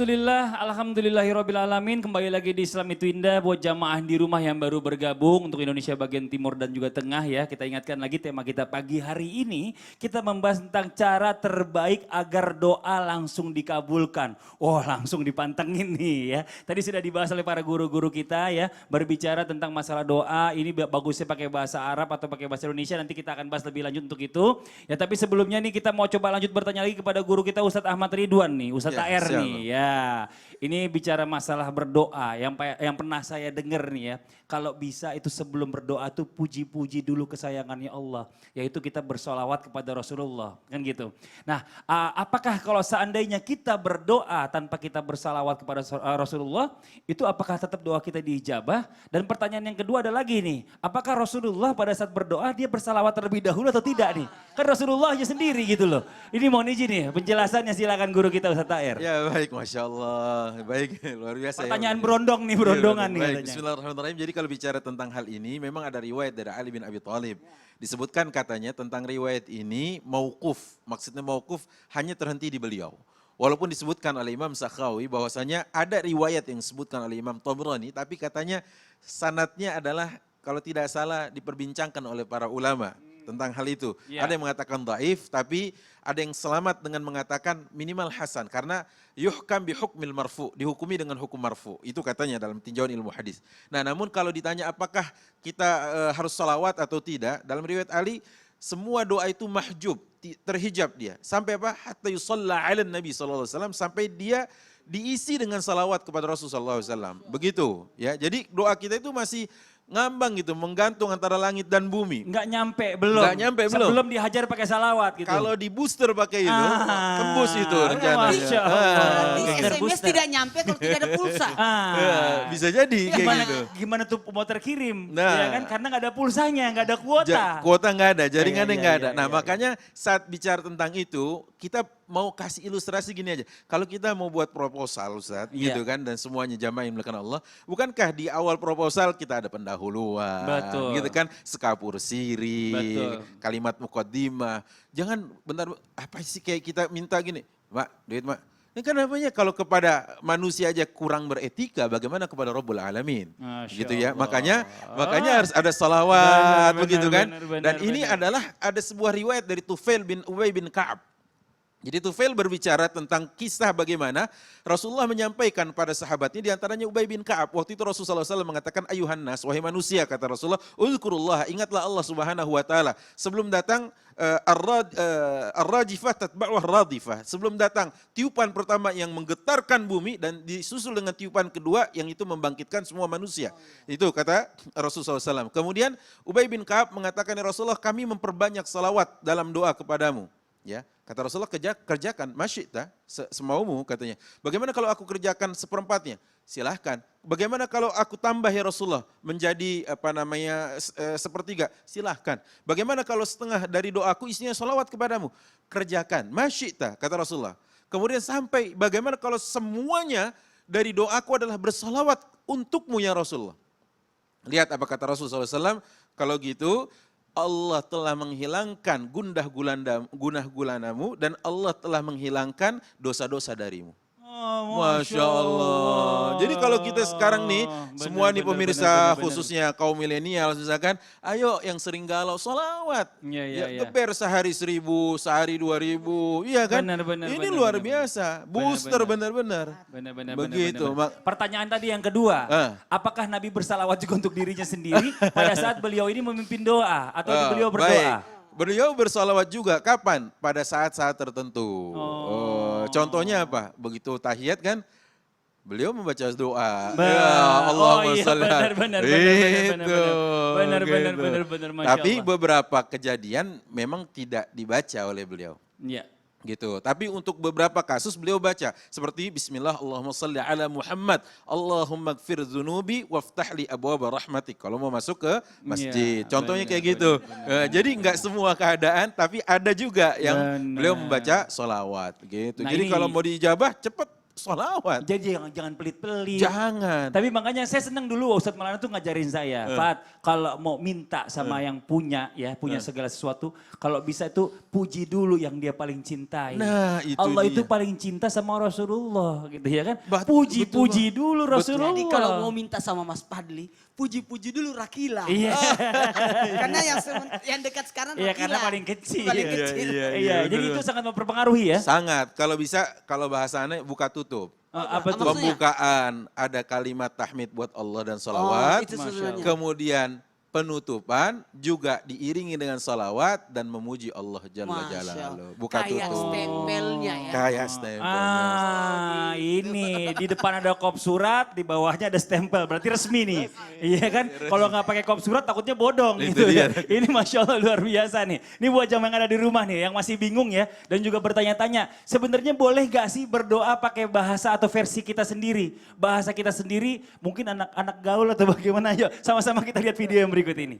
Alhamdulillahirabbil alamin. Kembali lagi di Islam itu Indah buat jamaah di rumah yang baru bergabung untuk Indonesia bagian timur dan juga tengah ya. Kita ingatkan lagi tema kita pagi hari ini, kita membahas tentang cara terbaik agar doa langsung dikabulkan. Oh, langsung dipantengin nih ya. Tadi sudah dibahas oleh para guru-guru kita ya, berbicara tentang masalah doa. Ini bagusnya pakai bahasa Arab atau pakai bahasa Indonesia, nanti kita akan bahas lebih lanjut untuk itu. Ya, tapi sebelumnya nih kita mau coba lanjut bertanya lagi kepada guru kita Ustadz Ahmad Ridwan nih, Ustadz AR nih. Ya, ini bicara masalah berdoa yang pernah saya dengar nih ya. Kalau bisa itu sebelum berdoa tuh puji-puji dulu kesayangannya Allah. Yaitu kita bersolawat kepada Rasulullah, kan gitu. Nah, apakah kalau seandainya kita berdoa tanpa kita bersalawat kepada Rasulullah, itu apakah tetap doa kita diijabah? Dan pertanyaan yang kedua ada lagi nih, apakah Rasulullah pada saat berdoa dia bersalawat terlebih dahulu atau tidak nih? Kan Rasulullah aja sendiri gitu loh. Ini mohon izin nih, penjelasannya silakan guru kita Ustadz AR. Ya baik, Masya Allah. Baik, luar biasa. Pertanyaan berondong nih, berondongan nih. Baik, bismillahirrahmanirrahim. Jadi kalau bicara tentang hal ini, memang ada riwayat dari Ali bin Abi Thalib. Disebutkan katanya tentang riwayat ini mauquf. Maksudnya mauquf hanya terhenti di beliau. Walaupun disebutkan oleh Imam Sakhawi bahwasanya ada riwayat yang disebutkan oleh Imam Tabrani, tapi katanya sanadnya adalah kalau tidak salah diperbincangkan oleh para ulama tentang hal itu. Yeah. Ada yang mengatakan dhaif, tapi ada yang selamat dengan mengatakan minimal hasan. Karena yuhkam bihukmil marfu, dihukumi dengan hukum marfu. Itu katanya dalam tinjauan ilmu hadis. Nah, namun kalau ditanya apakah kita harus salawat atau tidak, dalam riwayat Ali, semua doa itu mahjub, terhijab dia. Sampai apa? Hatta yusalla ala Nabi SAW, sampai dia diisi dengan salawat kepada Rasulullah SAW. Begitu ya. Jadi doa kita itu masih ngambang gitu, menggantung antara langit dan bumi. Nggak nyampe belum. Nggak nyampe belum. Sebelum dihajar pakai salawat gitu. Kalau di booster pakai itu, tembus itu rencananya. Berarti SMS tidak nyampe kalau tidak ada pulsa. Bisa jadi kayak gitu. Gimana tuh mau terkirim? Nah, ya kan karena nggak ada pulsanya, nggak ada kuota. Kuota nggak ada, jaringannya nggak ada. Nah, iya. makanya saat bicara tentang itu, kita mau kasih ilustrasi gini aja. Kalau kita mau buat proposal Ustaz, gitu kan, dan semuanya jamaah yang dimuliakan Allah, bukankah di awal proposal kita ada pendahuluan, betul, gitu kan, sekapur siri, betul, kalimat muqaddimah. Jangan bentar, apa sih kayak kita minta gini, Mak, duit Mak. Ini kan namanya kalau kepada manusia aja kurang beretika, bagaimana kepada Rabbul Alamin, gitu ya. Makanya harus ada salawat, begitu kan. Dan ini adalah ada sebuah riwayat dari Tufail bin Ubay bin Ka'ab. Jadi Tufail berbicara tentang kisah bagaimana Rasulullah menyampaikan pada sahabatnya, diantaranya Ubay bin Ka'ab. Waktu itu Rasulullah SAW mengatakan, ayuhan nas, wahai manusia, kata Rasulullah, uzkurullah, ingatlah Allah Subhanahu wa ta'ala. Sebelum datang ar-rajifah tatba'uh radifah. Sebelum datang tiupan pertama yang menggetarkan bumi dan disusul dengan tiupan kedua yang itu membangkitkan semua manusia. Itu kata Rasulullah SAW. Kemudian Ubay bin Ka'ab mengatakan, ya Rasulullah, kami memperbanyak salawat dalam doa kepadamu. Ya, kata Rasulullah, kerjakan masyita, semaumu katanya. Bagaimana kalau aku kerjakan seperempatnya? Silahkan. Bagaimana kalau aku tambah ya Rasulullah menjadi sepertiga? Silahkan. Bagaimana kalau setengah dari doaku isinya salawat kepadamu? Kerjakan masyita, kata Rasulullah. Kemudian sampai bagaimana kalau semuanya dari doaku adalah bersalawat untukmu ya Rasulullah? Lihat apa kata Rasulullah SAW, kalau gitu Allah telah menghilangkan gundah gulanamu dan Allah telah menghilangkan dosa-dosa darimu. Masya Allah. Jadi kalau kita sekarang nih, semua nih pemirsa khususnya kaum milenial misalkan, ayo yang sering galau, sholawat. Geber sehari 1000, sehari 2000, iya kan? Ini luar biasa, booster benar-benar. Begitu. Pertanyaan tadi yang kedua, apakah Nabi bersalawat juga untuk dirinya sendiri pada saat beliau ini memimpin doa atau beliau berdoa? Beliau bersalawat juga, kapan? Pada saat-saat tertentu. Contohnya apa? Begitu tahiyat kan, beliau membaca doa. Allahumma sholli benar. Tapi beberapa kejadian memang tidak dibaca oleh beliau. Iya. Gitu. Tapi untuk beberapa kasus beliau baca seperti Bismillah Allahumma salli ala Muhammad Allahumma gfir dzunubi waftah li abwaaba rahmatik kalau mau masuk ke masjid. Contohnya kayak gitu. Jadi enggak semua keadaan, tapi ada juga yang beliau membaca sholawat gitu. Jadi kalau mau diijabah cepet sholawat. Jadi jangan pelit-pelit. Jangan. Tapi makanya saya senang dulu Ustadz Maulana tuh ngajarin saya, Fat, kalau mau minta sama yang punya ya, punya segala sesuatu, kalau bisa itu puji dulu yang dia paling cintai. Nah, itu Allah dia. itu paling cinta sama Rasulullah gitu ya kan. Betul, Puji-puji dulu Rasulullah. Jadi kalau mau minta sama Mas Fadli, puji-puji dulu Rakila. Iya. Karena yang dekat sekarang Rakila. Iya karena paling kecil. Paling kecil. Iya, jadi itu sangat mempengaruhi ya. Sangat. Kalau bisa, kalau bahasannya buka tutup. Apa tuh? Maksudnya? Pembukaan ada kalimat tahmid buat Allah dan sholawat. itu sebenarnya. Kemudian penutupan juga diiringi dengan sholawat dan memuji Allah Jalla Masya Allah. Jalaluhu. Buka Kayak tutup. stempelnya ya. Kayak stempelnya. Ini di depan ada kop surat, di bawahnya ada stempel, berarti resmi nih. Iya kan? Kalau nggak pakai kop surat takutnya bodong Itu gitu dia. ya. Ini Masya Allah luar biasa nih. Ini buat jamaah yang ada di rumah nih, yang masih bingung ya. Dan juga bertanya-tanya, sebenarnya boleh gak sih berdoa pakai bahasa atau versi kita sendiri? Bahasa kita sendiri, mungkin anak-anak gaul atau bagaimana? Yuk sama-sama kita lihat video yang berikut ini.